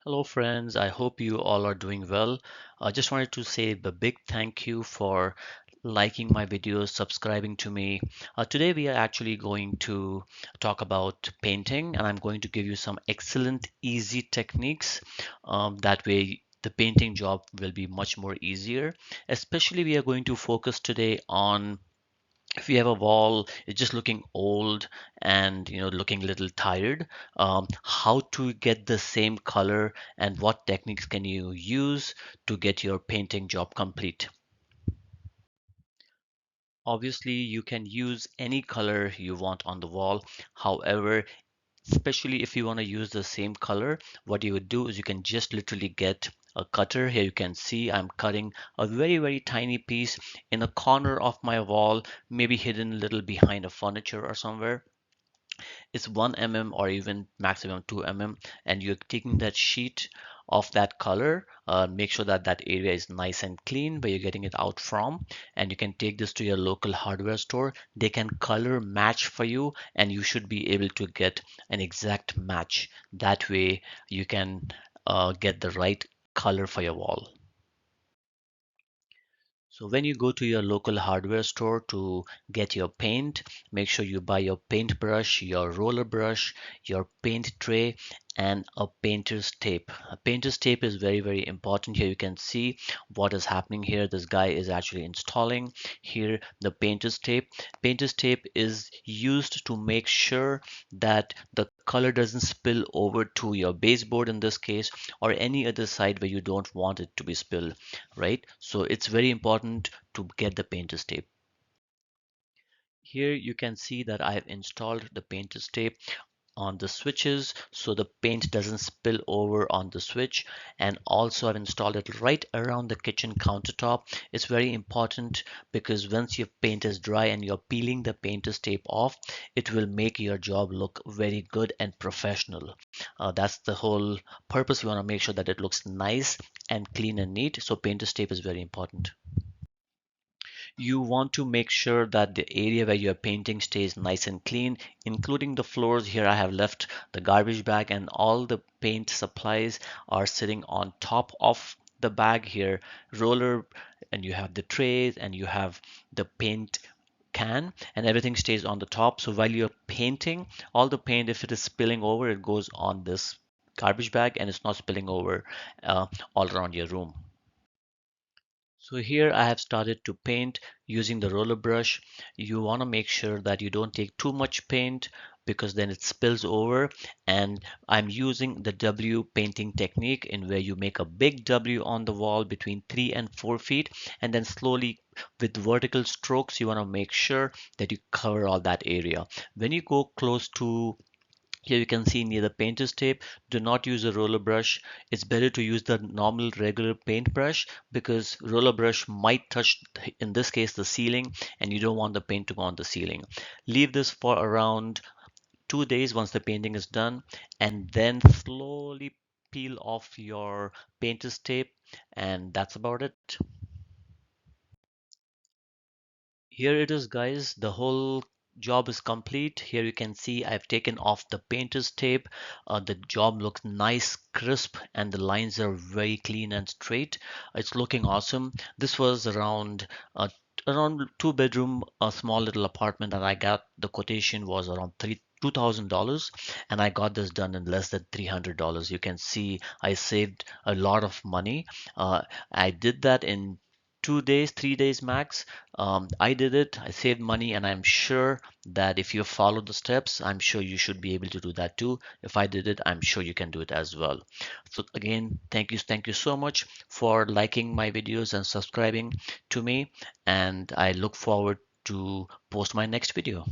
Hello, friends. I hope you all are doing well. I just wanted to say a big thank you for liking my videos, subscribing to me. Today, we are actually going to talk about painting, and I'm going to give you some excellent, easy techniques. That way, the painting job will be much more easier. Especially, we are going to focus today on if you have a wall it's just looking old and looking a little tired, how to get the same color and what techniques can you use to get your painting job complete. Obviously you can use any color you want on the wall. However, especially if you want to use the same color, what you would do is you can just literally get a cutter. Here you can see I'm cutting a very tiny piece in a corner of my wall, maybe hidden a little behind a furniture or somewhere. It's 1 mm or even maximum 2 mm, and you're taking that sheet of that color. Make sure that that area is nice and clean where you're getting it out from, and you can take this to your local hardware store. They can color match for you, and you should be able to get an exact match. That way you can get the right color for your wall. So when you go to your local hardware store to get your paint, make sure you buy your paintbrush, your roller brush, your paint tray, and a painter's tape. A painter's tape is very important. Here you can see what is happening here. This guy is actually installing here the painter's tape. Painter's tape is used to make sure that the color doesn't spill over to your baseboard in this case, or any other side where you don't want it to be spilled, right? So it's very important to get the painter's tape. Here you can see that I have installed the painter's tape on the switches so the paint doesn't spill over on the switch, and also I've installed it right around the kitchen countertop. It's very important because once your paint is dry and you're peeling the painter's tape off, it will make your job look very good and professional. That's the whole purpose. We want to make sure that it looks nice and clean and neat, so painter's tape is very important. You want to make sure that the area where you're painting stays nice and clean, including the floors. Here I have left the garbage bag and all the paint supplies are sitting on top of the bag here. Roller, and you have the trays and you have the paint can, and everything stays on the top. So while you're painting, all the paint, if it is spilling over, it goes on this garbage bag and it's not spilling over all around your room. So here I have started to paint using the roller brush. You want to make sure that you don't take too much paint because then it spills over. And I'm using the W painting technique in where you make a big W on the wall between 3 and 4 feet, and then slowly with vertical strokes, you want to make sure that you cover all that area. When you go close to here you can see near the painter's tape, do not use a roller brush. It's better to use the normal regular paintbrush because roller brush might touch, in this case, the ceiling, and you don't want the paint to go on the ceiling. Leave this for around 2 days once the painting is done, and then slowly peel off your painter's tape, and that's about it. Here it is, guys. The whole job is complete. Here you can see I've taken off the painter's tape. The job looks nice, crisp, and the lines are very clean and straight. It's looking awesome. This was around 2 bedroom, a small little apartment, and I got the quotation was around three. $2,000, and I got this done in less than $300. You can see I saved a lot of money. I did that in 2 days, 3 days max. I did it, I saved money, and I'm sure that if you follow the steps, I'm sure you should be able to do that too. If I did it, I'm sure you can do it as well. So again, thank you so much for liking my videos and subscribing to me, and I look forward to post my next video.